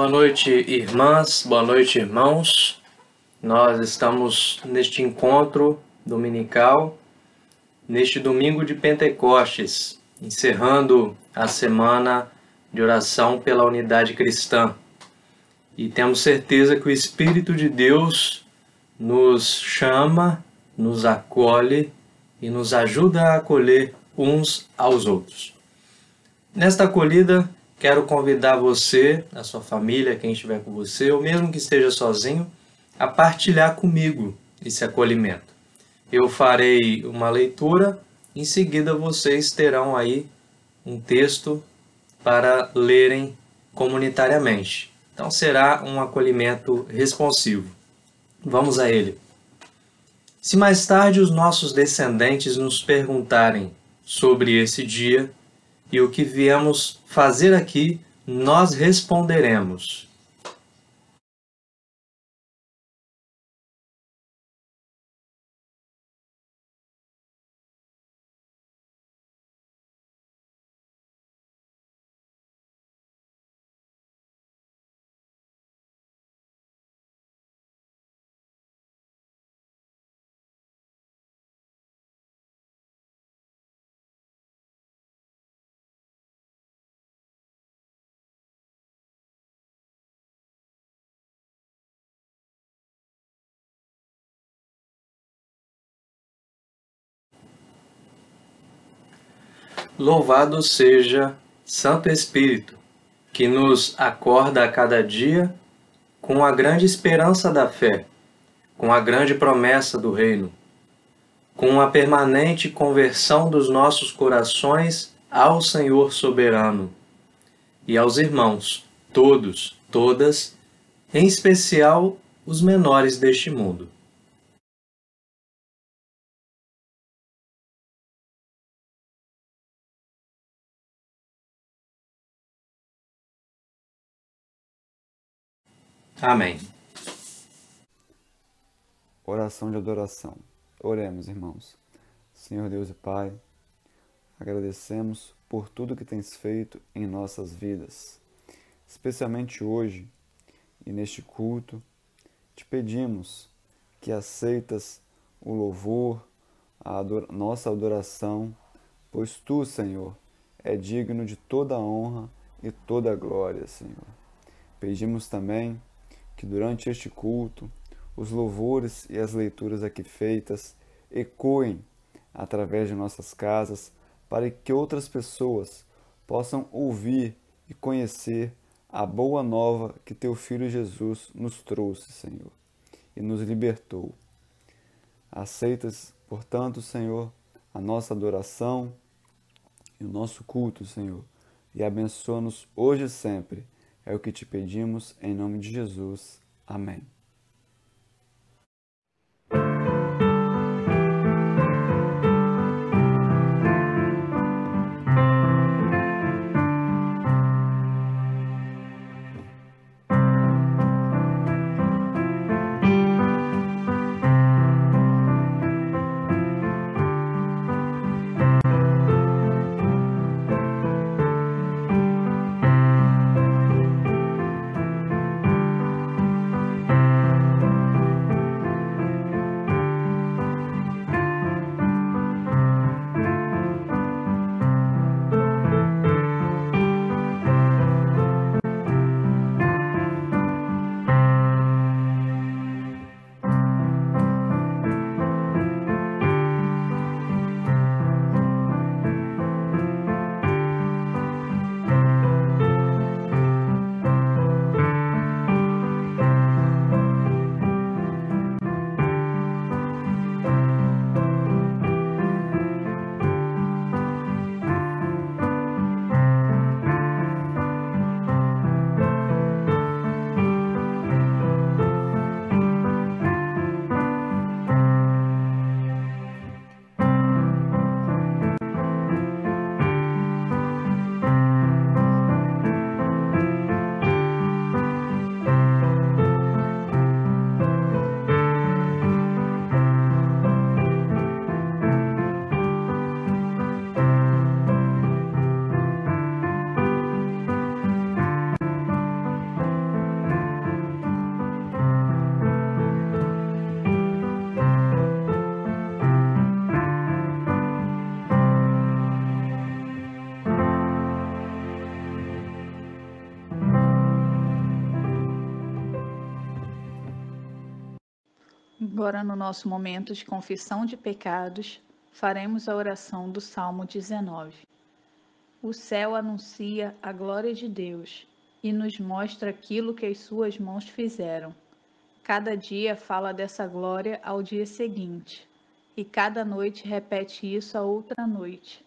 Boa noite, irmãs, boa noite, irmãos. Nós estamos neste encontro dominical, neste domingo de Pentecostes, encerrando a semana de oração pela unidade cristã. E temos certeza que o Espírito de Deus nos chama, nos acolhe e nos ajuda a acolher uns aos outros. Nesta acolhida, quero convidar você, a sua família, quem estiver com você, ou mesmo que esteja sozinho, a partilhar comigo esse acolhimento. Eu farei uma leitura, em seguida vocês terão aí um texto para lerem comunitariamente. Então será um acolhimento responsivo. Vamos a ele. Se mais tarde os nossos descendentes nos perguntarem sobre esse dia e o que viemos fazer aqui, nós responderemos: Louvado seja Santo Espírito, que nos acorda a cada dia com a grande esperança da fé, com a grande promessa do reino, com a permanente conversão dos nossos corações ao Senhor soberano e aos irmãos, todos, todas, em especial os menores deste mundo. Amém. Oração de adoração. Oremos, irmãos. Senhor Deus e Pai, agradecemos por tudo que tens feito em nossas vidas, especialmente hoje e neste culto. Te pedimos que aceitas o louvor, nossa adoração, pois Tu, Senhor, é digno de toda a honra e toda a glória, Senhor. Pedimos também que durante este culto os louvores e as leituras aqui feitas ecoem através de nossas casas, para que outras pessoas possam ouvir e conhecer a boa nova que Teu Filho Jesus nos trouxe, Senhor, e nos libertou. Aceitas, portanto, Senhor, a nossa adoração e o nosso culto, Senhor, e abençoa-nos hoje e sempre. É o que te pedimos, em nome de Jesus. Amém. Agora, no nosso momento de confissão de pecados, faremos a oração do Salmo 19. O céu anuncia a glória de Deus e nos mostra aquilo que as suas mãos fizeram. Cada dia fala dessa glória ao dia seguinte, e cada noite repete isso a outra noite.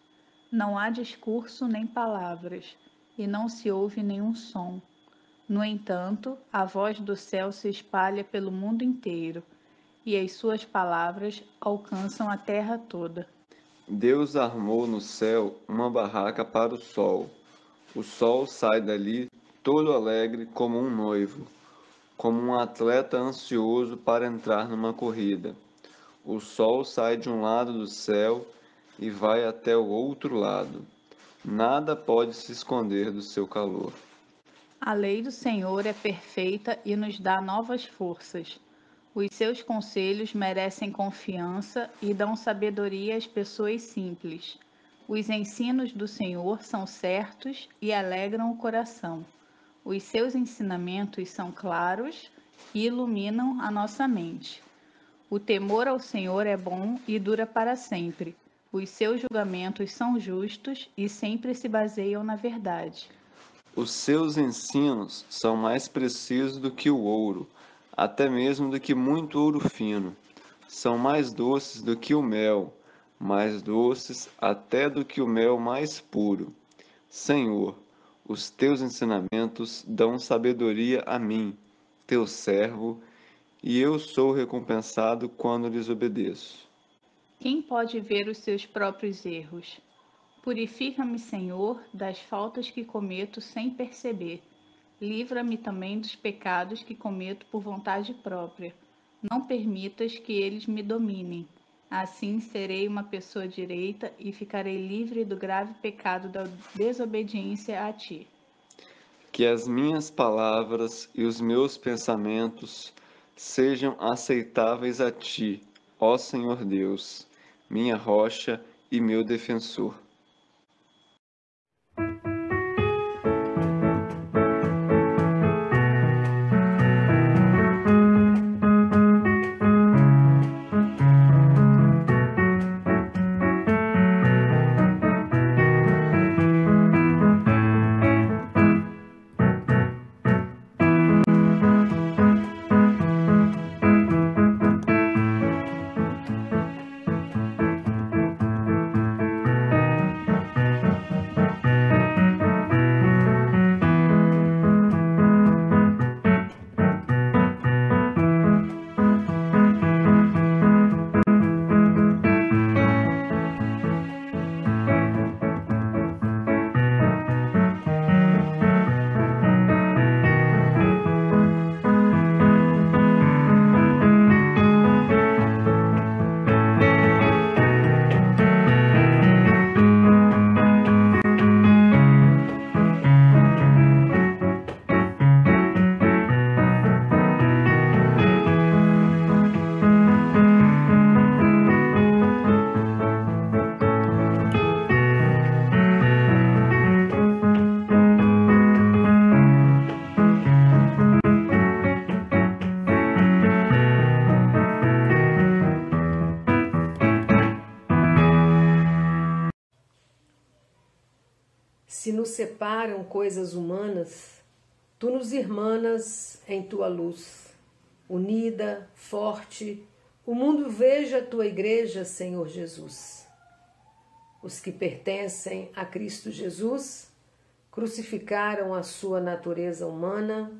Não há discurso nem palavras, e não se ouve nenhum som. No entanto, a voz do céu se espalha pelo mundo inteiro, e as suas palavras alcançam a terra toda. Deus armou no céu uma barraca para o sol. O sol sai dali todo alegre como um noivo, como um atleta ansioso para entrar numa corrida. O sol sai de um lado do céu e vai até o outro lado. Nada pode se esconder do seu calor. A lei do Senhor é perfeita e nos dá novas forças. Os seus conselhos merecem confiança e dão sabedoria às pessoas simples. Os ensinos do Senhor são certos e alegram o coração. Os seus ensinamentos são claros e iluminam a nossa mente. O temor ao Senhor é bom e dura para sempre. Os seus julgamentos são justos e sempre se baseiam na verdade. Os seus ensinos são mais precisos do que o ouro, até mesmo do que muito ouro fino. São mais doces do que o mel, mais doces até do que o mel mais puro. Senhor, os teus ensinamentos dão sabedoria a mim, teu servo, e eu sou recompensado quando lhes obedeço. Quem pode ver os seus próprios erros? Purifica-me, Senhor, das faltas que cometo sem perceber. Livra-me também dos pecados que cometo por vontade própria. Não permitas que eles me dominem. Assim serei uma pessoa direita e ficarei livre do grave pecado da desobediência a ti. Que as minhas palavras e os meus pensamentos sejam aceitáveis a ti, ó Senhor Deus, minha rocha e meu defensor. Se nos separam coisas humanas, tu nos irmanas em tua luz. Unida, forte, o mundo veja a tua igreja, Senhor Jesus. Os que pertencem a Cristo Jesus crucificaram a sua natureza humana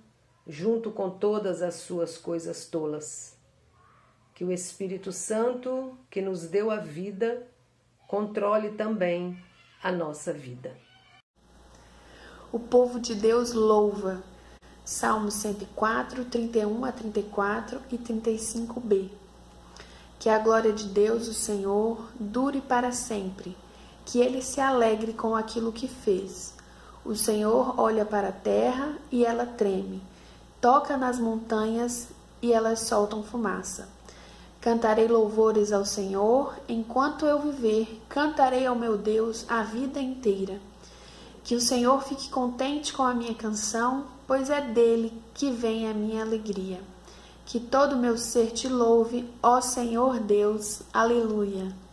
junto com todas as suas coisas tolas. Que o Espírito Santo, que nos deu a vida, controle também a nossa vida. O povo de Deus louva. Salmos 104, 31 a 34 e 35b. Que a glória de Deus, o Senhor, dure para sempre. Que ele se alegre com aquilo que fez. O Senhor olha para a terra e ela treme. Toca nas montanhas e elas soltam fumaça. Cantarei louvores ao Senhor enquanto eu viver. Cantarei ao meu Deus a vida inteira. Que o Senhor fique contente com a minha canção, pois é dele que vem a minha alegria. Que todo meu ser te louve, ó Senhor Deus. Aleluia.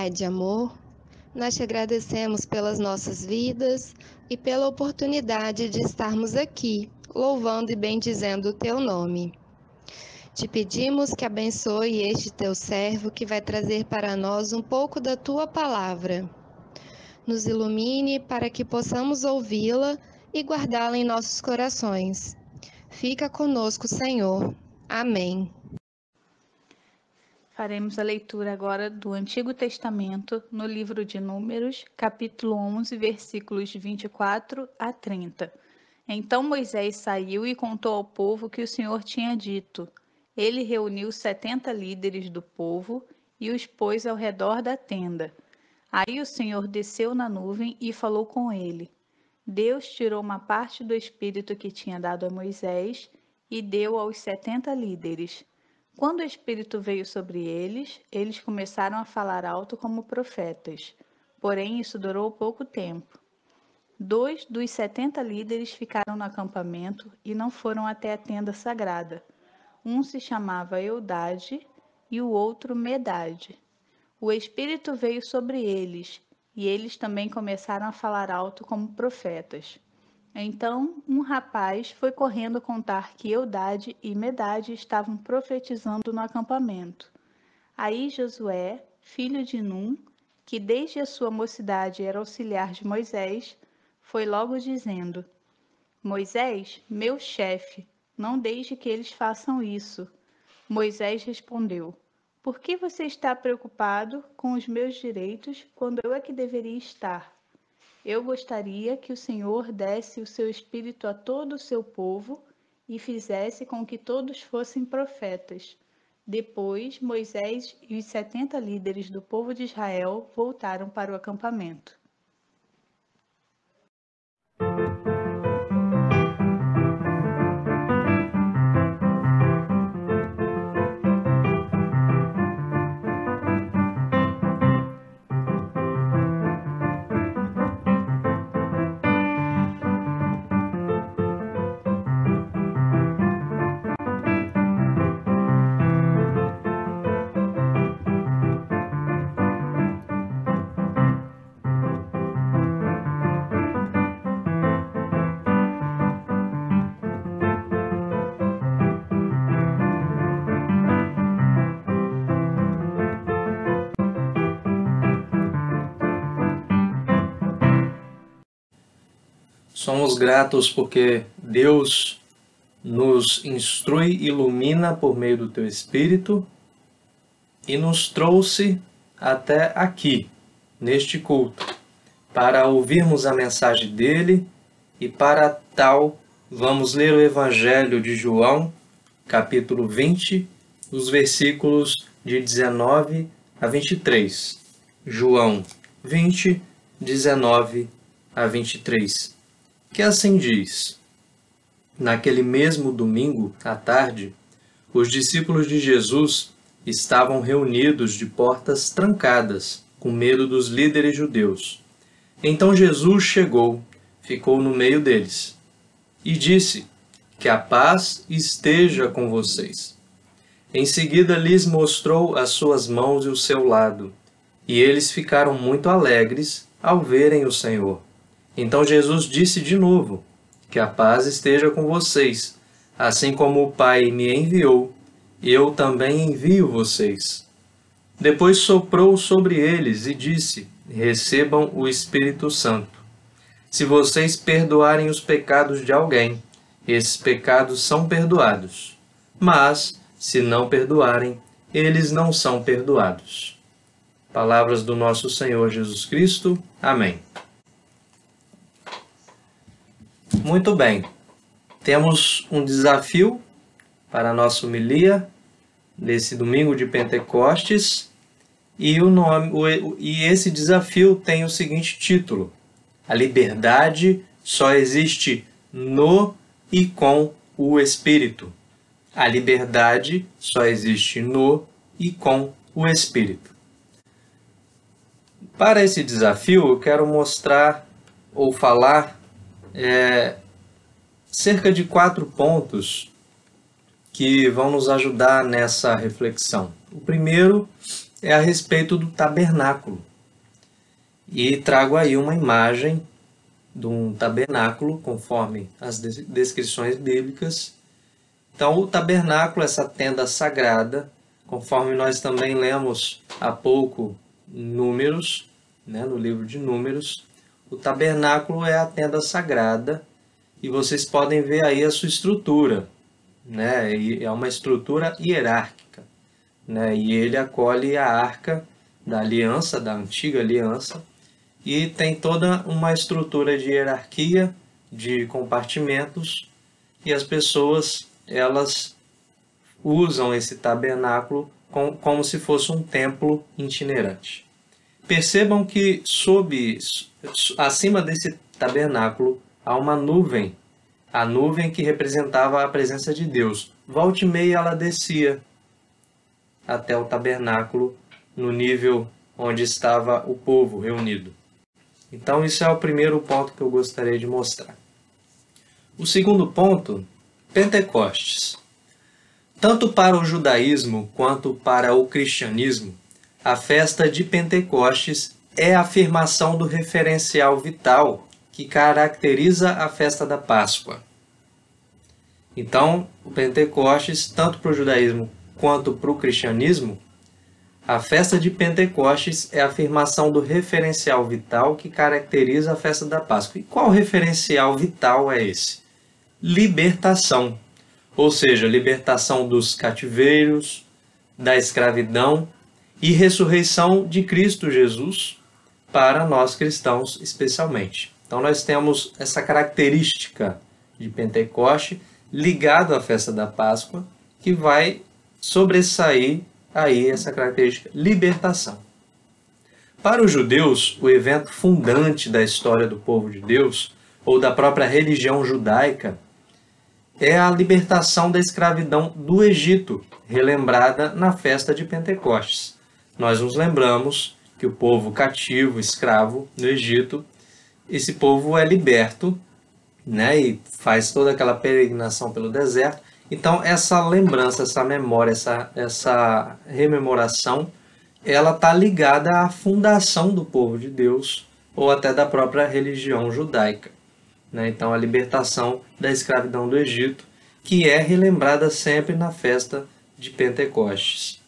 Pai de amor, nós te agradecemos pelas nossas vidas e pela oportunidade de estarmos aqui, louvando e bendizendo o teu nome. Te pedimos que abençoe este teu servo que vai trazer para nós um pouco da tua palavra. Nos ilumine para que possamos ouvi-la e guardá-la em nossos corações. Fica conosco, Senhor. Amém. Faremos a leitura agora do Antigo Testamento, no livro de Números, capítulo 11, versículos 24 a 30. Então Moisés saiu e contou ao povo o que o Senhor tinha dito. Ele reuniu 70 líderes do povo e os pôs ao redor da tenda. Aí o Senhor desceu na nuvem e falou com ele. Deus tirou uma parte do Espírito que tinha dado a Moisés e deu aos 70 líderes. Quando o Espírito veio sobre eles, eles começaram a falar alto como profetas. Porém, isso durou pouco tempo. 2 dos 70 líderes ficaram no acampamento e não foram até a tenda sagrada. Um se chamava Eudade e o outro Medade. O Espírito veio sobre eles, e eles também começaram a falar alto como profetas. Então, um rapaz foi correndo contar que Eudade e Medade estavam profetizando no acampamento. Aí Josué, filho de Num, que desde a sua mocidade era auxiliar de Moisés, foi logo dizendo: Moisés, meu chefe, não deixe que eles façam isso. Moisés respondeu: Por que você está preocupado com os meus direitos quando eu é que deveria estar? Eu gostaria que o Senhor desse o seu espírito a todo o seu povo e fizesse com que todos fossem profetas. Depois, Moisés e os 70 líderes do povo de Israel voltaram para o acampamento. Somos gratos porque Deus nos instrui e ilumina por meio do Teu Espírito e nos trouxe até aqui, neste culto, para ouvirmos a mensagem dele e para tal vamos ler o Evangelho de João, capítulo 20, os versículos de 19 a 23. João 20, 19 a 23. Que assim diz: Naquele mesmo domingo, à tarde, os discípulos de Jesus estavam reunidos de portas trancadas, com medo dos líderes judeus. Então Jesus chegou, ficou no meio deles, e disse: Que a paz esteja com vocês. Em seguida lhes mostrou as suas mãos e o seu lado, e eles ficaram muito alegres ao verem o Senhor. Então Jesus disse de novo: Que a paz esteja com vocês. Assim como o Pai me enviou, eu também envio vocês. Depois soprou sobre eles e disse: Recebam o Espírito Santo. Se vocês perdoarem os pecados de alguém, esses pecados são perdoados. Mas, se não perdoarem, eles não são perdoados. Palavras do nosso Senhor Jesus Cristo. Amém. Muito bem, temos um desafio para a nossa homilia desse domingo de Pentecostes e esse desafio tem o seguinte título: A liberdade só existe no e com o Espírito. A liberdade só existe no e com o Espírito. Para esse desafio, eu quero mostrar ou falar cerca de 4 pontos que vão nos ajudar nessa reflexão. O primeiro é a respeito do tabernáculo. E trago aí uma imagem de um tabernáculo, conforme as descrições bíblicas. Então, o tabernáculo, essa tenda sagrada, conforme nós também lemos há pouco Números, no livro de Números, o tabernáculo é a tenda sagrada e vocês podem ver aí a sua estrutura, E é uma estrutura hierárquica, E ele acolhe a arca da aliança, da antiga aliança, e tem toda uma estrutura de hierarquia, de compartimentos, e as pessoas, elas usam esse tabernáculo como se fosse um templo itinerante. Percebam que acima desse tabernáculo há uma nuvem, a nuvem que representava a presença de Deus. Volta e meia ela descia até o tabernáculo, no nível onde estava o povo reunido. Então, isso é o primeiro ponto que eu gostaria de mostrar. O segundo ponto, Pentecostes. Tanto para o judaísmo quanto para o cristianismo, a festa de Pentecostes é a afirmação do referencial vital que caracteriza a festa da Páscoa. Então, o Pentecostes, tanto para o judaísmo quanto para o cristianismo, A festa de Pentecostes é a afirmação do referencial vital que caracteriza a festa da Páscoa. E qual referencial vital é esse? Libertação, ou seja, libertação dos cativeiros, da escravidão e ressurreição de Cristo Jesus para nós cristãos especialmente. Então nós temos essa característica de Pentecoste ligado à festa da Páscoa, que vai sobressair aí essa característica libertação. Para os judeus, o evento fundante da história do povo de Deus, ou da própria religião judaica, é a libertação da escravidão do Egito, relembrada na festa de Pentecostes. Nós nos lembramos que o povo cativo, escravo no Egito, esse povo é liberto, né, e faz toda aquela peregrinação pelo deserto. Então essa lembrança, essa memória, essa rememoração, ela está ligada à fundação do povo de Deus ou até da própria religião judaica, né? Então a libertação da escravidão do Egito, que é relembrada sempre na festa de Pentecostes.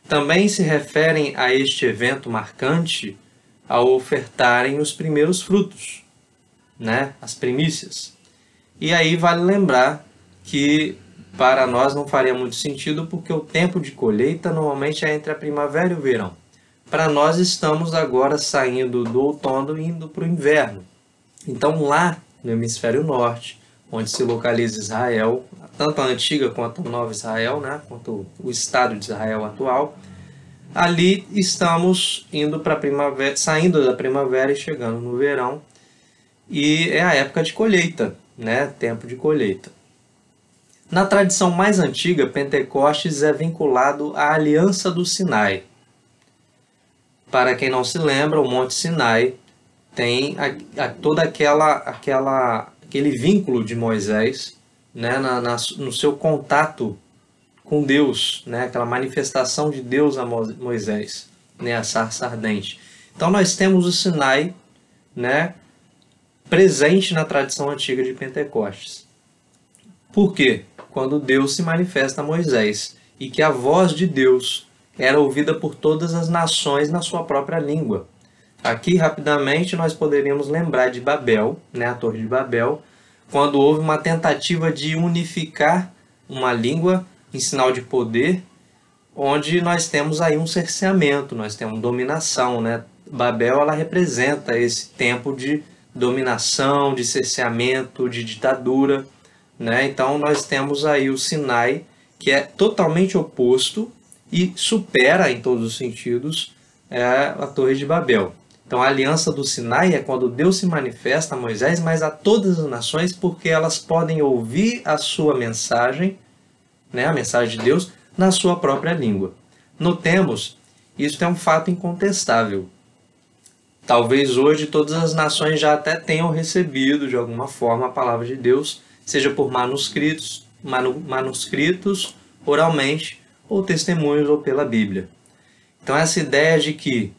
Também se referem a este evento marcante ao ofertarem os primeiros frutos, né? As primícias. E aí vale lembrar que para nós não faria muito sentido, porque o tempo de colheita normalmente é entre a primavera e o verão. Para nós estamos agora saindo do outono e indo para o inverno. Então lá no hemisfério norte, onde se localiza Israel, tanto a antiga quanto a nova Israel, né? Quanto o Estado de Israel atual, ali estamos indo para a primavera, saindo da primavera e chegando no verão, e é a época de colheita, né? Tempo de colheita. Na tradição mais antiga, Pentecostes é vinculado à Aliança do Sinai. Para quem não se lembra, o Monte Sinai tem todo aquele vínculo de Moisés, né, no seu contato com Deus, né, aquela manifestação de Deus a Moisés, né, a sarça ardente. Então nós temos o Sinai, né, presente na tradição antiga de Pentecostes. Por quê? Quando Deus se manifesta a Moisés e que a voz de Deus era ouvida por todas as nações na sua própria língua. Aqui, rapidamente, nós poderíamos lembrar de Babel, né, a Torre de Babel, quando houve uma tentativa de unificar uma língua em sinal de poder, onde nós temos aí um cerceamento, nós temos dominação, né? Babel, ela representa esse tempo de dominação, de cerceamento, de ditadura, né? Então nós temos aí o Sinai, que é totalmente oposto e supera em todos os sentidos a Torre de Babel. Então a aliança do Sinai é quando Deus se manifesta a Moisés, mas a todas as nações, porque elas podem ouvir a sua mensagem, né, a mensagem de Deus, na sua própria língua. Notemos, isso é um fato incontestável. Talvez hoje todas as nações já até tenham recebido de alguma forma a palavra de Deus, seja por manuscritos, oralmente, ou testemunhos, ou pela Bíblia. Então essa ideia de que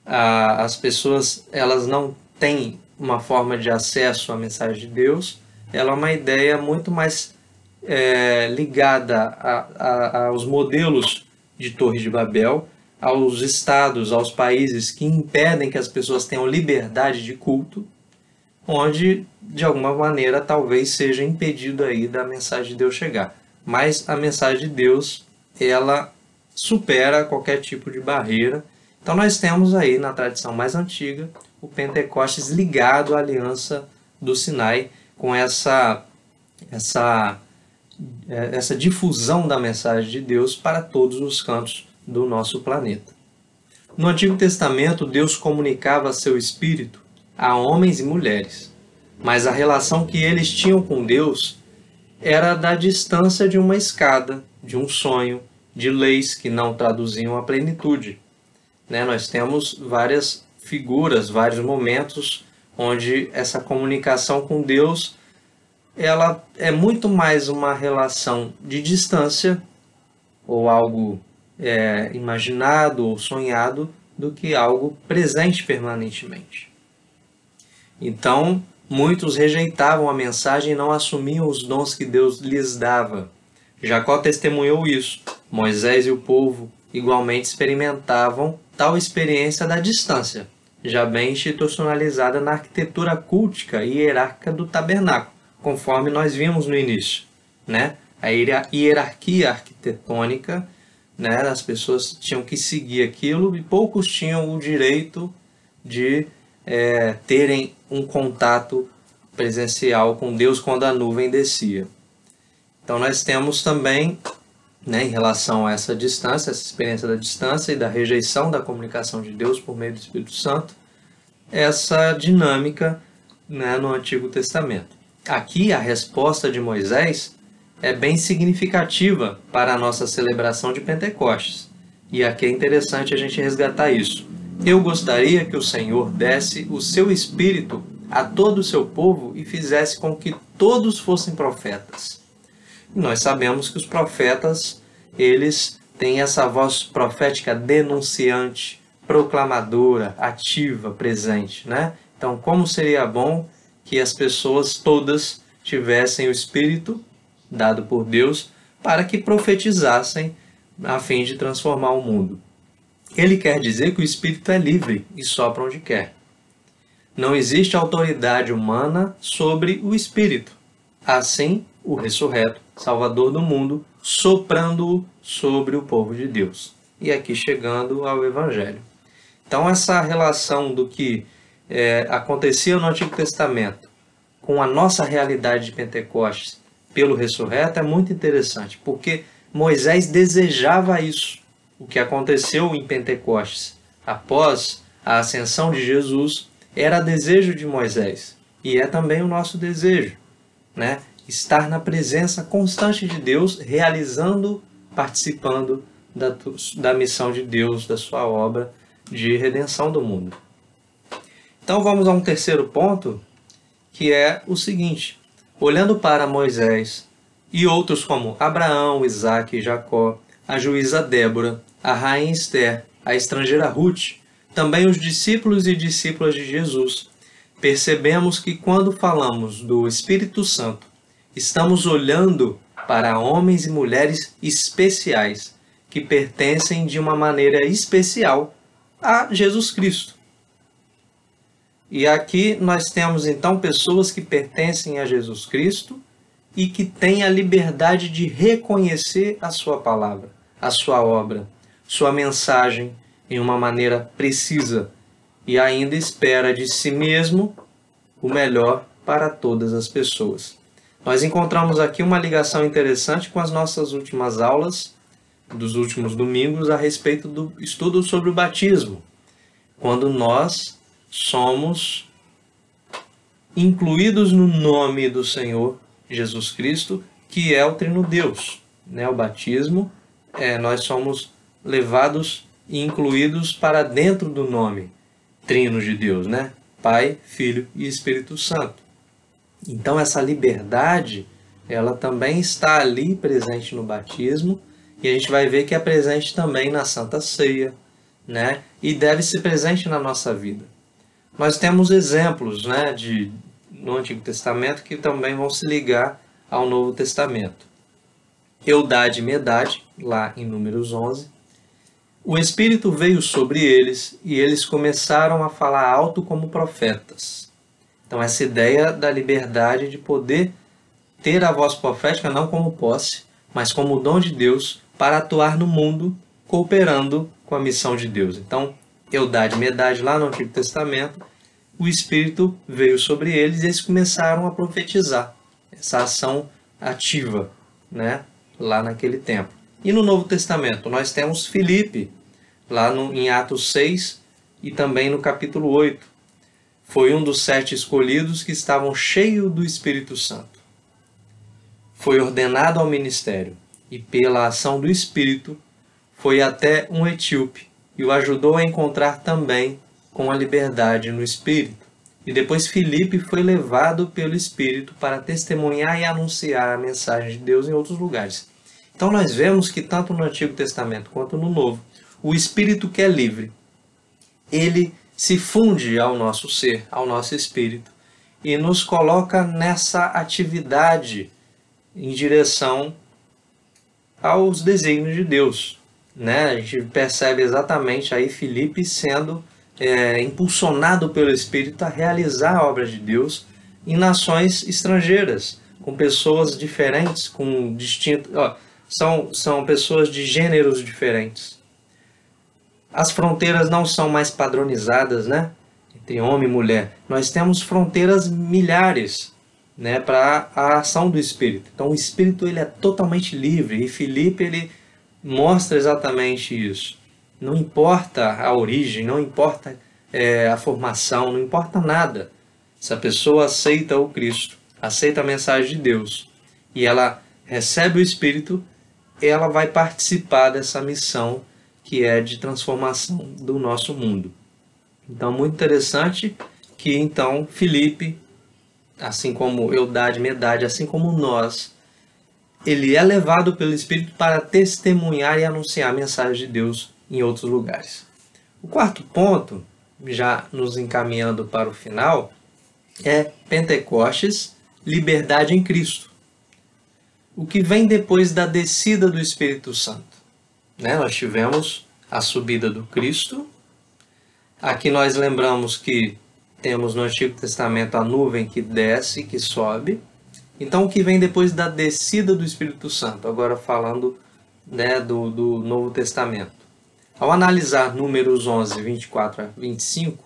as pessoas elas não têm uma forma de acesso à mensagem de Deus, ela é uma ideia muito mais ligada aos modelos de Torre de Babel, aos estados, aos países que impedem que as pessoas tenham liberdade de culto, onde, de alguma maneira, talvez seja impedido aí da mensagem de Deus chegar. Mas a mensagem de Deus, ela supera qualquer tipo de barreira. Então nós temos aí, na tradição mais antiga, o Pentecostes ligado à aliança do Sinai, com essa difusão da mensagem de Deus para todos os cantos do nosso planeta. No Antigo Testamento, Deus comunicava seu Espírito a homens e mulheres, mas a relação que eles tinham com Deus era da distância de uma escada, de um sonho, de leis que não traduziam a plenitude. Né? Nós temos várias figuras, vários momentos onde essa comunicação com Deus ela é muito mais uma relação de distância ou algo imaginado ou sonhado do que algo presente permanentemente. Então, muitos rejeitavam a mensagem e não assumiam os dons que Deus lhes dava. Jacó testemunhou isso. Moisés e o povo igualmente experimentavam tal experiência da distância, já bem institucionalizada na arquitetura cultica e hierárquica do tabernáculo, conforme nós vimos no início, né? A hierarquia arquitetônica, né? As pessoas tinham que seguir aquilo e poucos tinham o direito de terem um contato presencial com Deus quando a nuvem descia. Então nós temos também, né, em relação a essa distância, essa experiência da distância e da rejeição da comunicação de Deus por meio do Espírito Santo, essa dinâmica, né, no Antigo Testamento. Aqui a resposta de Moisés é bem significativa para a nossa celebração de Pentecostes. E aqui é interessante a gente resgatar isso. Eu gostaria que o Senhor desse o seu Espírito a todo o seu povo e fizesse com que todos fossem profetas. E nós sabemos que os profetas, eles têm essa voz profética denunciante, proclamadora, ativa, presente, né? Então, como seria bom que as pessoas todas tivessem o Espírito dado por Deus para que profetizassem a fim de transformar o mundo. Ele quer dizer que o Espírito é livre e sopra onde quer. Não existe autoridade humana sobre o Espírito. Assim, o ressurreto, Salvador do mundo, soprando-o sobre o povo de Deus. E aqui chegando ao Evangelho. Então, essa relação do que acontecia no Antigo Testamento com a nossa realidade de Pentecostes pelo ressurreto é muito interessante, porque Moisés desejava isso. O que aconteceu em Pentecostes após a ascensão de Jesus era desejo de Moisés e é também o nosso desejo, né? Estar na presença constante de Deus, realizando, participando da missão de Deus, da sua obra de redenção do mundo. Então vamos a um terceiro ponto, que é o seguinte: olhando para Moisés e outros como Abraão, Isaque e Jacó, a juíza Débora, a rainha Esther, a estrangeira Ruth, também os discípulos e discípulas de Jesus, percebemos que quando falamos do Espírito Santo, estamos olhando para homens e mulheres especiais, que pertencem de uma maneira especial a Jesus Cristo. E aqui nós temos então pessoas que pertencem a Jesus Cristo e que têm a liberdade de reconhecer a sua palavra, a sua obra, sua mensagem em uma maneira precisa e ainda espera de si mesmo o melhor para todas as pessoas. Nós encontramos aqui uma ligação interessante com as nossas últimas aulas dos últimos domingos a respeito do estudo sobre o batismo, quando nós somos incluídos no nome do Senhor Jesus Cristo, que é o Trino Deus, né? O batismo, nós somos levados e incluídos para dentro do nome Trino de Deus, né? Pai, Filho e Espírito Santo. Então essa liberdade, ela também está ali presente no batismo, e a gente vai ver que é presente também na Santa Ceia, né? E deve ser presente na nossa vida. Nós temos exemplos, né, no Antigo Testamento que também vão se ligar ao Novo Testamento. Eudade e Medade, lá em Números 11. O Espírito veio sobre eles e eles começaram a falar alto como profetas. Então essa ideia da liberdade de poder ter a voz profética não como posse, mas como dom de Deus para atuar no mundo, cooperando com a missão de Deus. Então, Eudade e Medade, lá no Antigo Testamento, o Espírito veio sobre eles e eles começaram a profetizar. Essa ação ativa, né, lá naquele tempo. E no Novo Testamento, nós temos Filipe, lá em Atos 6 e também no capítulo 8. Foi um dos 7 escolhidos que estavam cheios do Espírito Santo. Foi ordenado ao ministério e, pela ação do Espírito, foi até um etíope e o ajudou a encontrar também com a liberdade no Espírito. E depois Filipe foi levado pelo Espírito para testemunhar e anunciar a mensagem de Deus em outros lugares. Então nós vemos que tanto no Antigo Testamento quanto no Novo, o Espírito que é livre, ele se funde ao nosso ser, ao nosso espírito, e nos coloca nessa atividade em direção aos desígnios de Deus, né? A gente percebe exatamente aí Filipe sendo impulsionado pelo Espírito a realizar a obra de Deus em nações estrangeiras, com pessoas diferentes, com distintos, são pessoas de gêneros diferentes. As fronteiras não são mais padronizadas, né? Entre homem e mulher. Nós temos fronteiras milhares, né, para a ação do Espírito. Então o Espírito ele é totalmente livre e Filipe ele mostra exatamente isso. Não importa a origem, não importa a formação, não importa nada. Se a pessoa aceita o Cristo, aceita a mensagem de Deus e ela recebe o Espírito, ela vai participar dessa missão que é de transformação do nosso mundo. Então, muito interessante que então Filipe, assim como Eudade, Medade, assim como nós, ele é levado pelo Espírito para testemunhar e anunciar a mensagem de Deus em outros lugares. O quarto ponto, já nos encaminhando para o final, é Pentecostes, liberdade em Cristo. O que vem depois da descida do Espírito Santo? Né? Nós tivemos a subida do Cristo. Aqui nós lembramos que temos no Antigo Testamento a nuvem que desce, que sobe. Então, o que vem depois da descida do Espírito Santo? Agora falando, né, do Novo Testamento. Ao analisar Números 11, 24 a 25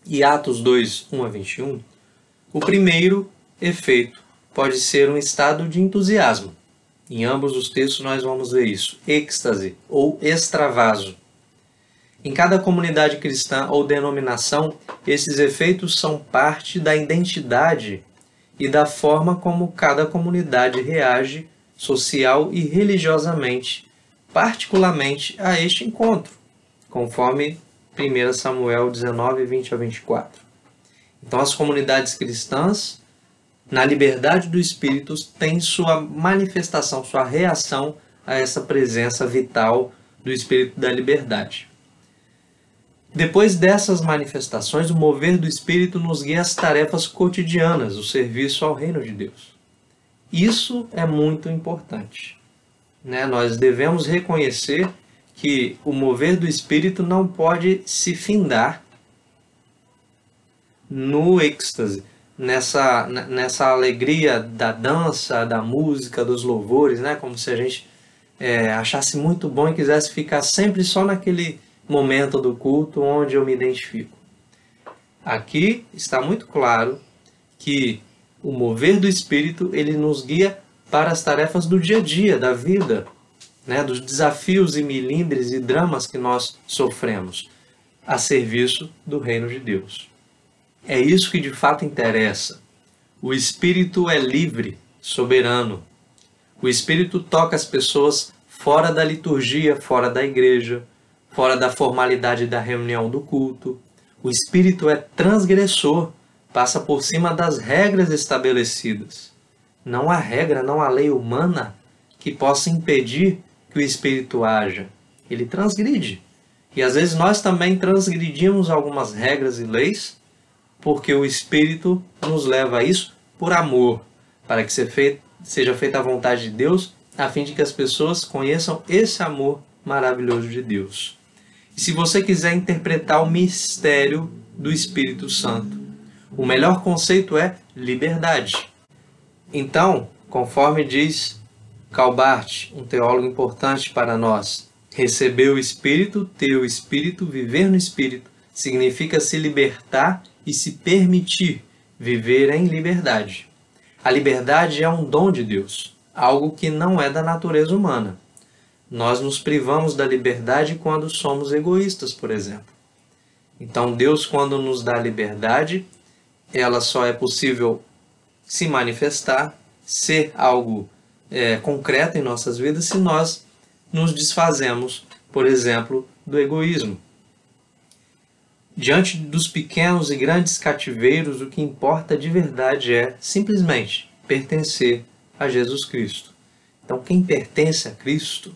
e Atos 2, 1 a 21, o primeiro efeito pode ser um estado de entusiasmo. Em ambos os textos nós vamos ver isso. Êxtase ou extravaso. Em cada comunidade cristã ou denominação, esses efeitos são parte da identidade e da forma como cada comunidade reage social e religiosamente, particularmente a este encontro, conforme 1 Samuel 19, 20 a 24. Então as comunidades cristãs, na liberdade do Espírito, têm sua manifestação, sua reação a essa presença vital do Espírito da liberdade. Depois dessas manifestações, o mover do Espírito nos guia às tarefas cotidianas, o serviço ao reino de Deus. Isso é muito importante, né? Nós devemos reconhecer que o mover do Espírito não pode se findar no êxtase, nessa alegria da dança, da música, dos louvores, né? Como se a gente achasse muito bom e quisesse ficar sempre só naquele momento do culto onde eu me identifico. Aqui está muito claro que o mover do Espírito ele nos guia para as tarefas do dia a dia, da vida, né? Dos desafios e milindres e dramas que nós sofremos a serviço do reino de Deus. É isso que de fato interessa. O Espírito é livre, soberano. O Espírito toca as pessoas fora da liturgia, fora da igreja, fora da formalidade da reunião do culto. O Espírito é transgressor, passa por cima das regras estabelecidas. Não há regra, não há lei humana que possa impedir que o Espírito haja. Ele transgride. E às vezes nós também transgredimos algumas regras e leis, porque o Espírito nos leva a isso por amor, para que seja feita a vontade de Deus, a fim de que as pessoas conheçam esse amor maravilhoso de Deus. E se você quiser interpretar o mistério do Espírito Santo, o melhor conceito é liberdade. Então, conforme diz Calbart, um teólogo importante para nós, receber o Espírito, ter o Espírito, viver no Espírito, significa se libertar e se permitir viver em liberdade. A liberdade é um dom de Deus, algo que não é da natureza humana. Nós nos privamos da liberdade quando somos egoístas, por exemplo. Então Deus, quando nos dá liberdade, ela só é possível se manifestar, ser algo concreto em nossas vidas, se nós nos desfazemos, por exemplo, do egoísmo. Diante dos pequenos e grandes cativeiros, o que importa de verdade é simplesmente pertencer a Jesus Cristo. Então, quem pertence a Cristo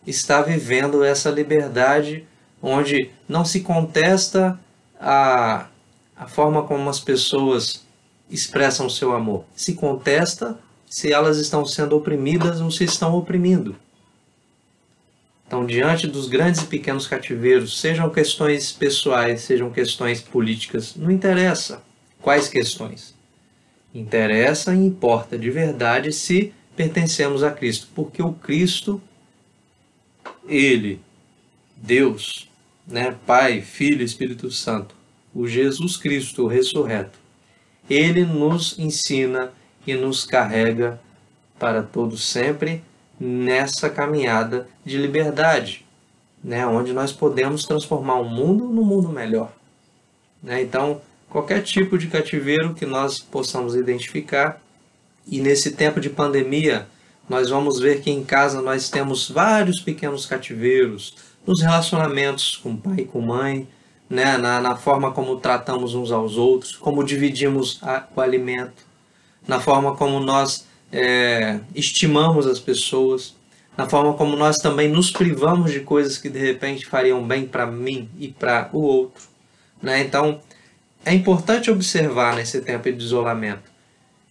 está vivendo essa liberdade onde não se contesta a forma como as pessoas expressam seu amor. Se contesta se elas estão sendo oprimidas ou se estão oprimindo. Então, diante dos grandes e pequenos cativeiros, sejam questões pessoais, sejam questões políticas, não interessa quais questões. Interessa e importa de verdade se pertencemos a Cristo, porque o Cristo, Ele, Deus, né, Pai, Filho e Espírito Santo, o Jesus Cristo, o ressurreto, Ele nos ensina e nos carrega para todo sempre nessa caminhada de liberdade, né, onde nós podemos transformar o mundo num mundo melhor. Né? Então, qualquer tipo de cativeiro que nós possamos identificar, e nesse tempo de pandemia, nós vamos ver que em casa nós temos vários pequenos cativeiros, nos relacionamentos com pai e com mãe, né? na forma como tratamos uns aos outros, como dividimos o alimento, na forma como nós estimamos as pessoas, na forma como nós também nos privamos de coisas que de repente fariam bem para mim e para o outro. Né? Então, é importante observar nesse tempo de isolamento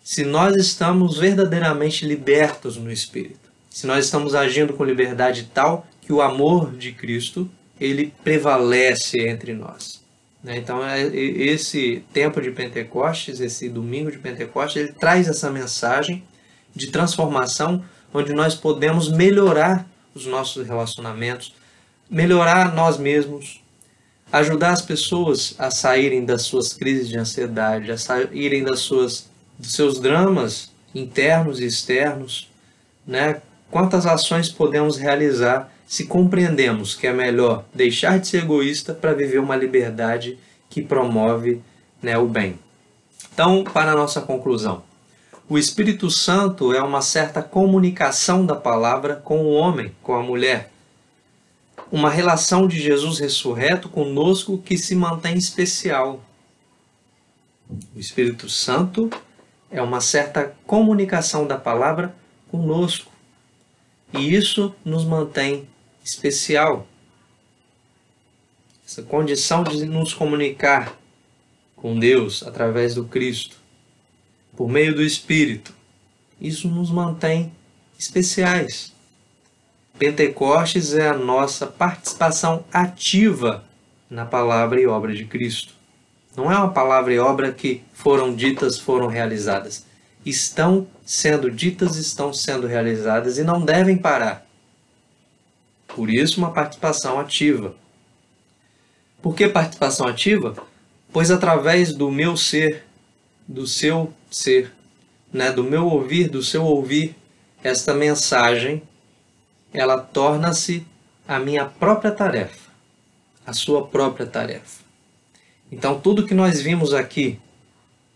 se nós estamos verdadeiramente libertos no Espírito, se nós estamos agindo com liberdade tal que o amor de Cristo ele prevalece entre nós. Né? Então, esse tempo de Pentecostes, esse domingo de Pentecostes, ele traz essa mensagem de transformação, onde nós podemos melhorar os nossos relacionamentos, melhorar nós mesmos, ajudar as pessoas a saírem das suas crises de ansiedade, a saírem dos seus dramas internos e externos. Né? Quantas ações podemos realizar se compreendemos que é melhor deixar de ser egoísta para viver uma liberdade que promove, né, o bem. Então, para a nossa conclusão, o Espírito Santo é uma certa comunicação da palavra com o homem, com a mulher. Uma relação de Jesus ressurreto conosco que se mantém especial. O Espírito Santo é uma certa comunicação da palavra conosco. E isso nos mantém especial. Essa condição de nos comunicar com Deus através do Cristo, por meio do Espírito, isso nos mantém especiais. Pentecostes é a nossa participação ativa na palavra e obra de Cristo. Não é uma palavra e obra que foram ditas, foram realizadas. Estão sendo ditas, estão sendo realizadas e não devem parar. Por isso, uma participação ativa. Por que participação ativa? Pois através do meu ser, do seu ser, né, do meu ouvir, do seu ouvir, esta mensagem, ela torna-se a minha própria tarefa, a sua própria tarefa. Então, tudo que nós vimos aqui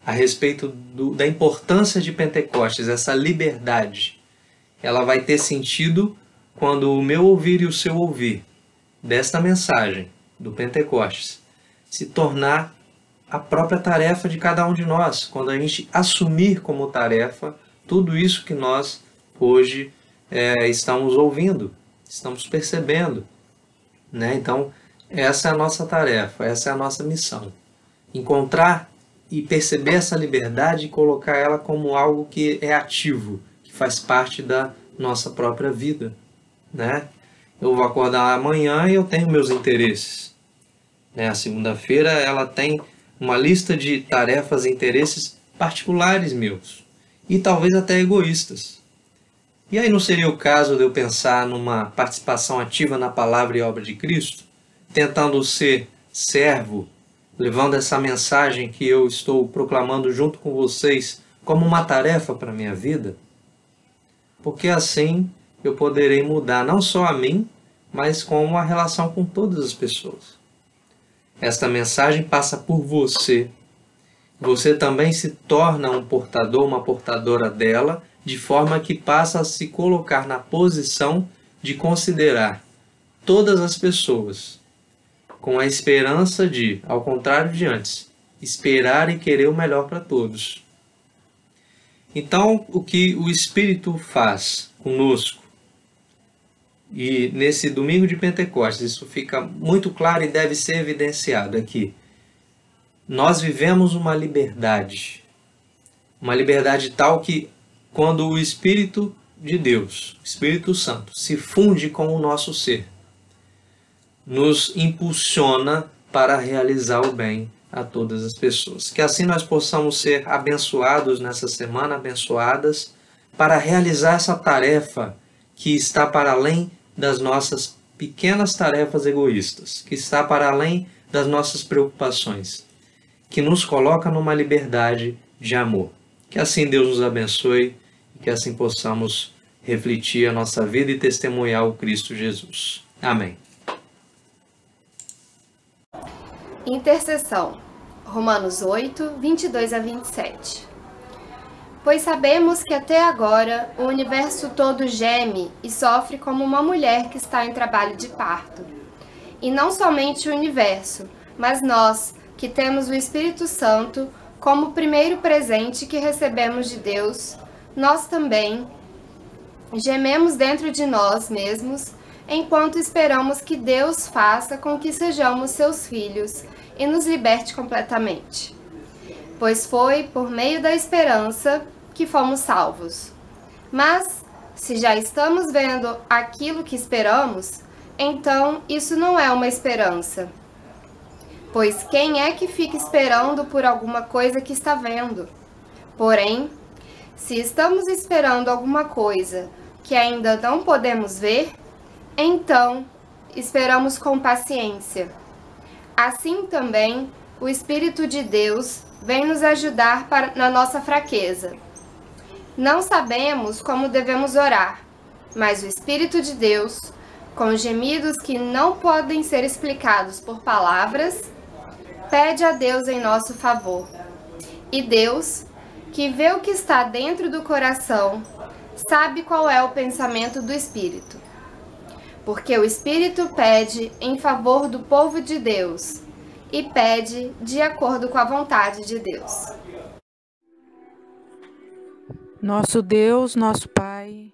a respeito da importância de Pentecostes, essa liberdade, ela vai ter sentido quando o meu ouvir e o seu ouvir desta mensagem do Pentecostes se tornar a própria tarefa de cada um de nós, quando a gente assumir como tarefa tudo isso que nós hoje estamos ouvindo, estamos percebendo. Né? Então, essa é a nossa tarefa, essa é a nossa missão. Encontrar e perceber essa liberdade e colocar ela como algo que é ativo, que faz parte da nossa própria vida. Né? Eu vou acordar amanhã e eu tenho meus interesses. Né? A segunda-feira ela tem uma lista de tarefas e interesses particulares meus, e talvez até egoístas. E aí não seria o caso de eu pensar numa participação ativa na palavra e obra de Cristo, tentando ser servo, levando essa mensagem que eu estou proclamando junto com vocês como uma tarefa para a minha vida? Porque assim eu poderei mudar não só a mim, mas com a relação com todas as pessoas. Esta mensagem passa por você. Você também se torna um portador, uma portadora dela, de forma que passa a se colocar na posição de considerar todas as pessoas com a esperança de, ao contrário de antes, esperar e querer o melhor para todos. Então, o que o Espírito faz conosco, e nesse domingo de Pentecostes isso fica muito claro e deve ser evidenciado aqui, nós vivemos uma liberdade tal que quando o Espírito de Deus, o Espírito Santo, se funde com o nosso ser, nos impulsiona para realizar o bem a todas as pessoas. Que assim nós possamos ser abençoados nessa semana, abençoadas, para realizar essa tarefa que está para além das nossas pequenas tarefas egoístas, que está para além das nossas preocupações, que nos coloca numa liberdade de amor. Que assim Deus nos abençoe e que assim possamos refletir a nossa vida e testemunhar o Cristo Jesus. Amém. Intercessão. Romanos 8, 22 a 27. Pois sabemos que até agora o universo todo geme e sofre como uma mulher que está em trabalho de parto. E não somente o universo, mas nós, que temos o Espírito Santo como o primeiro presente que recebemos de Deus, nós também gememos dentro de nós mesmos, enquanto esperamos que Deus faça com que sejamos seus filhos e nos liberte completamente. Pois foi por meio da esperança que fomos salvos. Mas, se já estamos vendo aquilo que esperamos, então isso não é uma esperança. Pois quem é que fica esperando por alguma coisa que está vendo? Porém, se estamos esperando alguma coisa que ainda não podemos ver, então esperamos com paciência. Assim também, o Espírito de Deus vem nos ajudar na nossa fraqueza. Não sabemos como devemos orar, mas o Espírito de Deus, com gemidos que não podem ser explicados por palavras, pede a Deus em nosso favor. E Deus, que vê o que está dentro do coração, sabe qual é o pensamento do Espírito. Porque o Espírito pede em favor do povo de Deus e pede de acordo com a vontade de Deus. Nosso Deus, nosso Pai,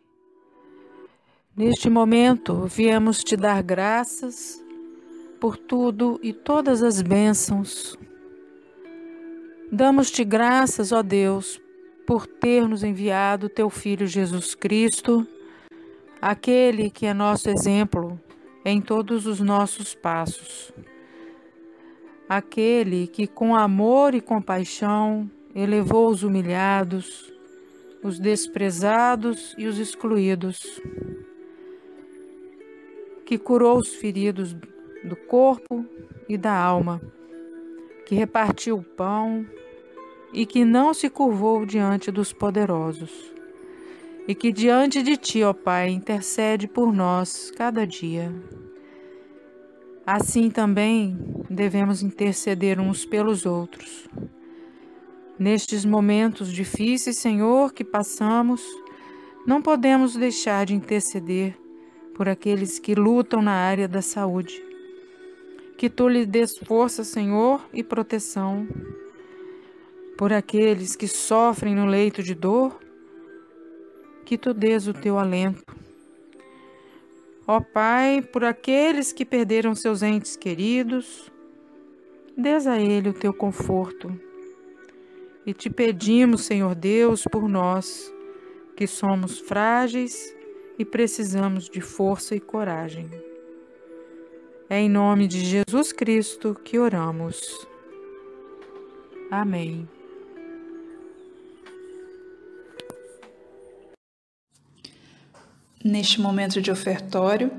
neste momento viemos te dar graças por tudo e todas as bênçãos. Damos-te graças, ó Deus, por ter nos enviado teu Filho Jesus Cristo, aquele que é nosso exemplo em todos os nossos passos. Aquele que com amor e compaixão elevou os humilhados, os desprezados e os excluídos, que curou os feridos do corpo e da alma, que repartiu o pão e que não se curvou diante dos poderosos, e que diante de ti, ó Pai, intercede por nós cada dia. Assim também devemos interceder uns pelos outros. Nestes momentos difíceis, Senhor, que passamos, não podemos deixar de interceder por aqueles que lutam na área da saúde. Que Tu lhes dês força, Senhor, e proteção. Por aqueles que sofrem no leito de dor, que Tu dês o Teu alento. Ó Pai, por aqueles que perderam seus entes queridos, dês a ele o Teu conforto. E te pedimos, Senhor Deus, por nós, que somos frágeis e precisamos de força e coragem. É em nome de Jesus Cristo que oramos. Amém. Neste momento de ofertório,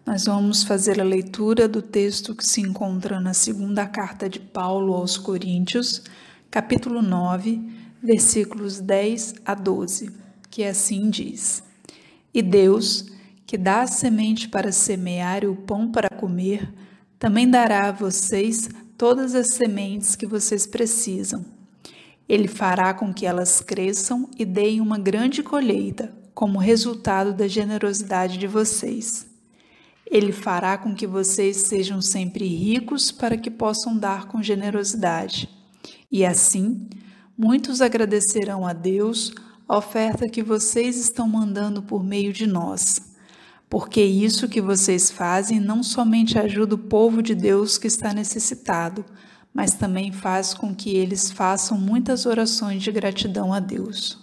nós vamos fazer a leitura do texto que se encontra na segunda carta de Paulo aos Coríntios, capítulo 9, versículos 10 a 12, que assim diz: E Deus, que dá a semente para semear e o pão para comer, também dará a vocês todas as sementes que vocês precisam. Ele fará com que elas cresçam e deem uma grande colheita, como resultado da generosidade de vocês. Ele fará com que vocês sejam sempre ricos para que possam dar com generosidade. E assim, muitos agradecerão a Deus a oferta que vocês estão mandando por meio de nós. Porque isso que vocês fazem não somente ajuda o povo de Deus que está necessitado, mas também faz com que eles façam muitas orações de gratidão a Deus.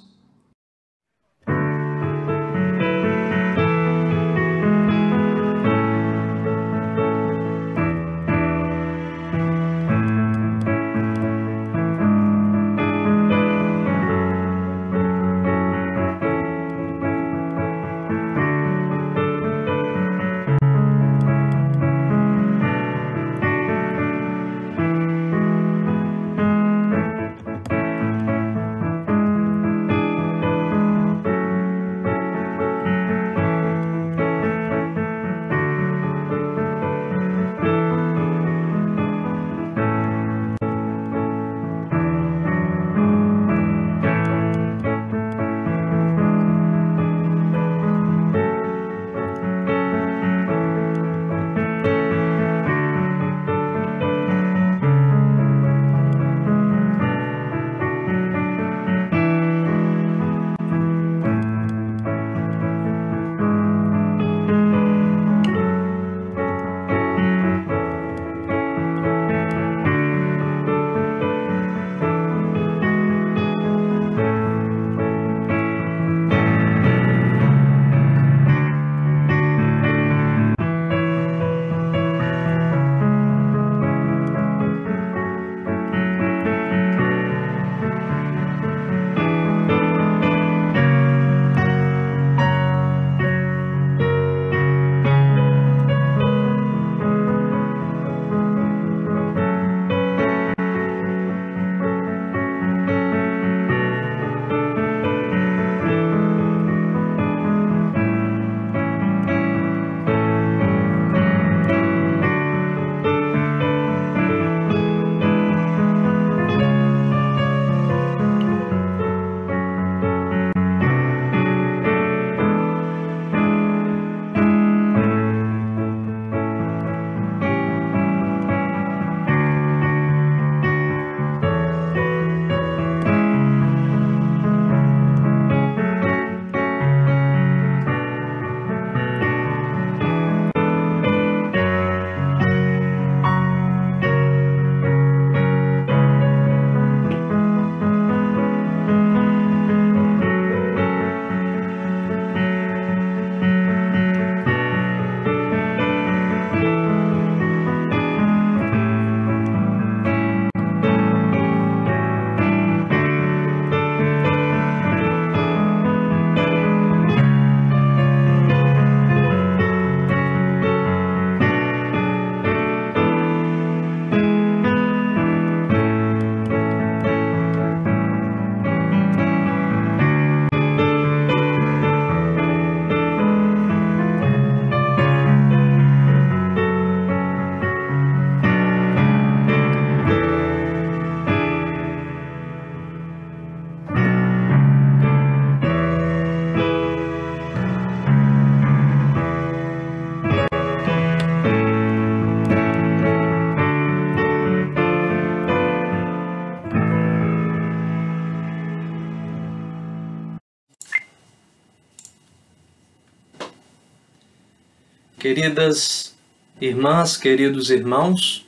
Queridas irmãs, queridos irmãos,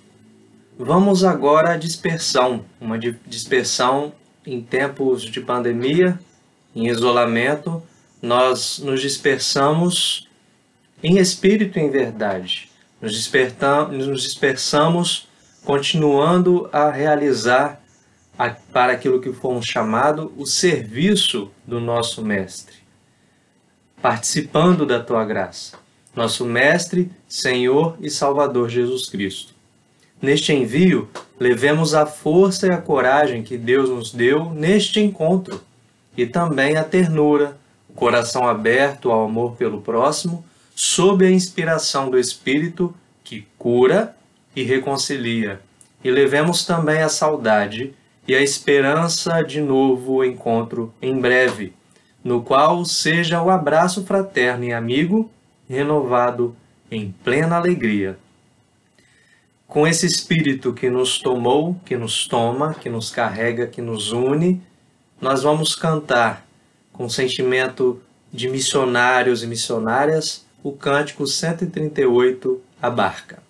vamos agora à dispersão, uma dispersão em tempos de pandemia, em isolamento. Nós nos dispersamos em espírito e em verdade. Nos dispersamos continuando a realizar para aquilo que fomos chamados o serviço do nosso Mestre, participando da Tua graça, nosso Mestre, Senhor e Salvador Jesus Cristo. Neste envio, levemos a força e a coragem que Deus nos deu neste encontro, e também a ternura, o coração aberto ao amor pelo próximo, sob a inspiração do Espírito que cura e reconcilia. E levemos também a saudade e a esperança de novo encontro em breve, no qual seja o abraço fraterno e amigo renovado em plena alegria. Com esse Espírito que nos tomou, que nos toma, que nos carrega, que nos une, nós vamos cantar com sentimento de missionários e missionárias o cântico 138, A Barca.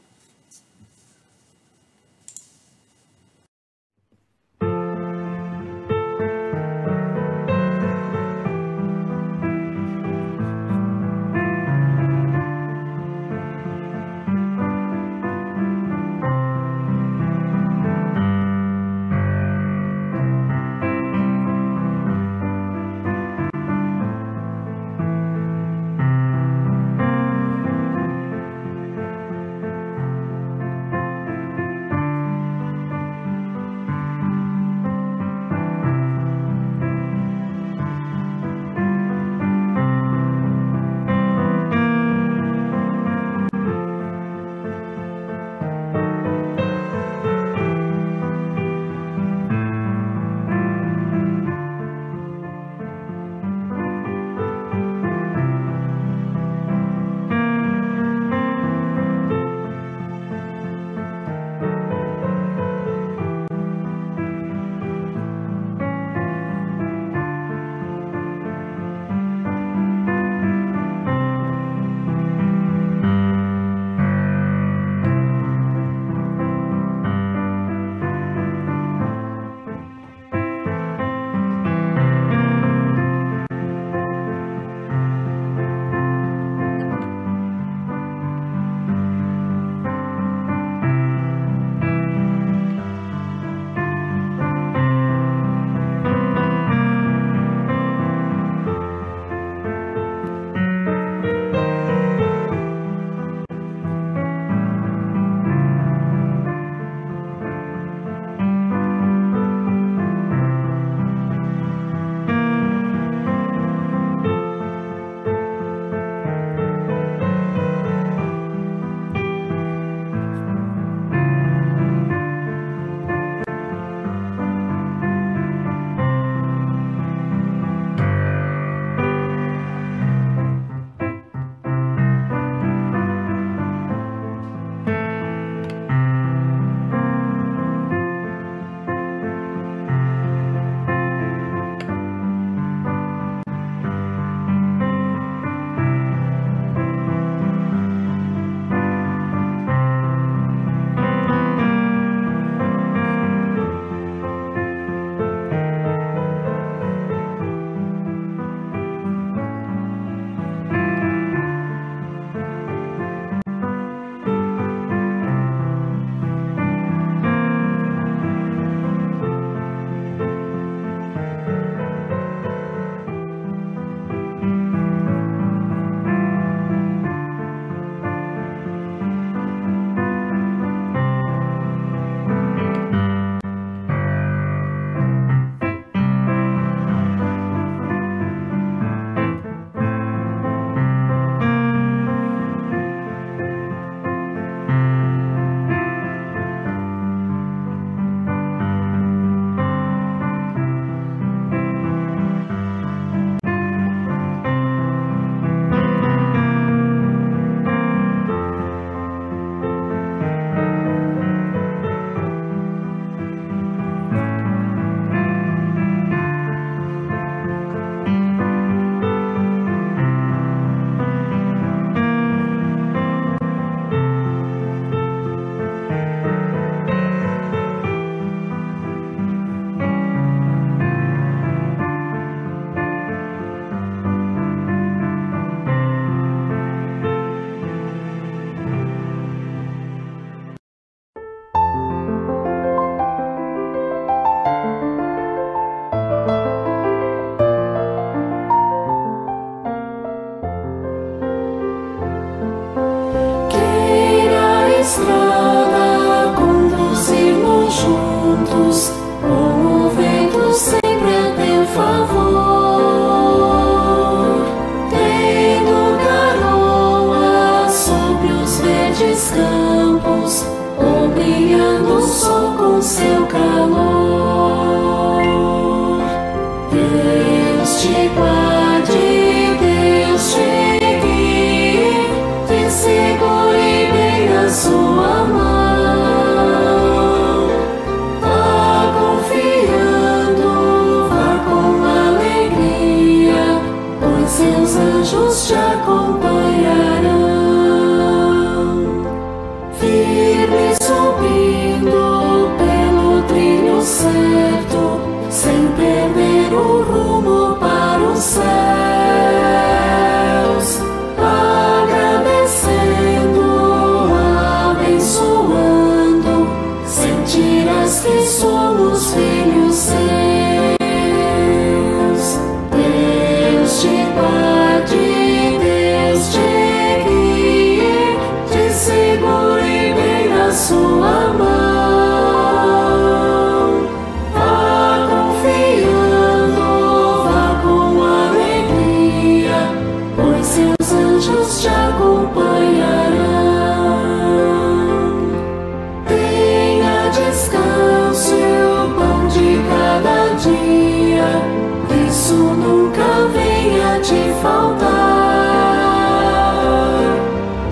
faltar.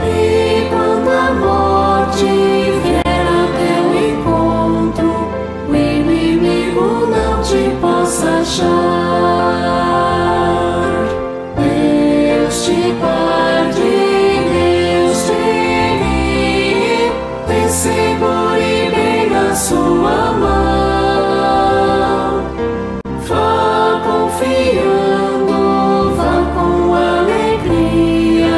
E quando a morte vier ao teu encontro, o inimigo não te possa achar. Deus te guarde, Deus te guie, te segure bem na sua mão. Vá confiando, vá com alegria,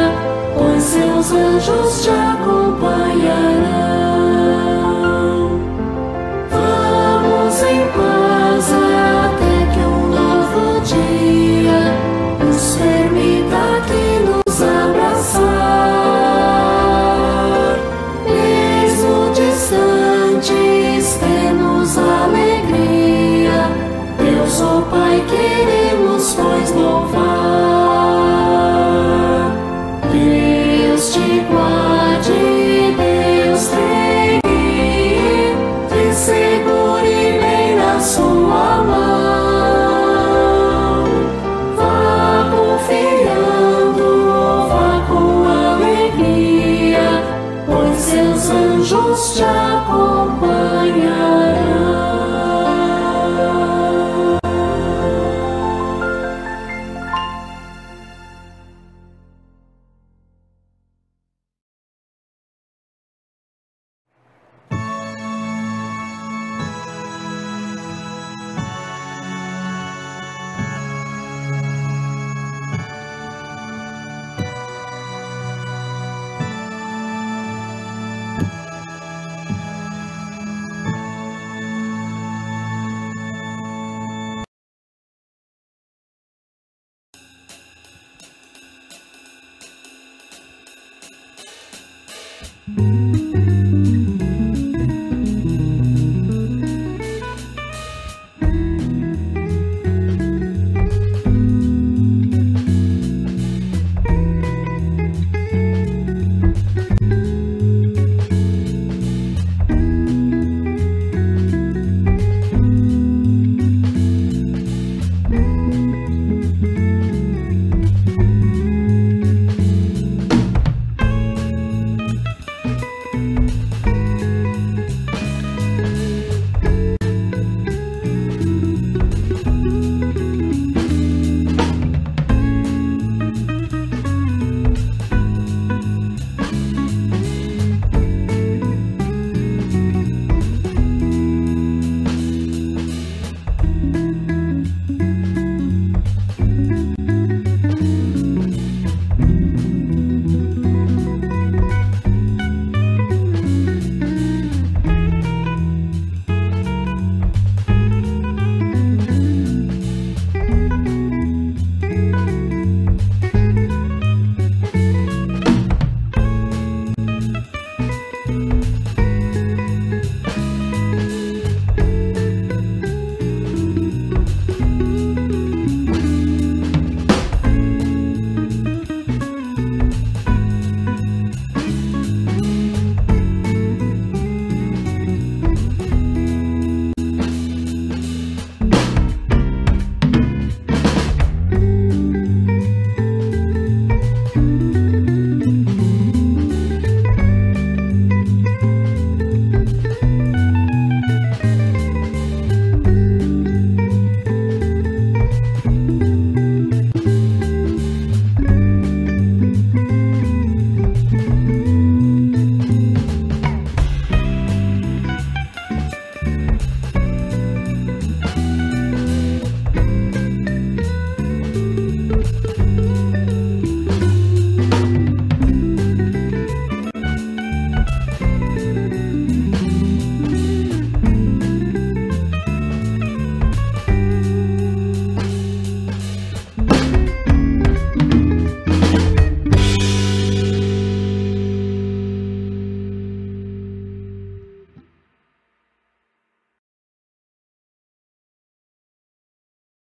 pois seus anjos te acompanharão. Vamos em paz até que um novo dia nos permita aqui nos abraçar. Mesmo distantes, temos alegria. Deus, ó Pai, queremos pois louvar. Deus te guarde, Deus te guie, te segure bem na sua mão. Vá confiando, vá com alegria, pois seus anjos te acompanharão. Música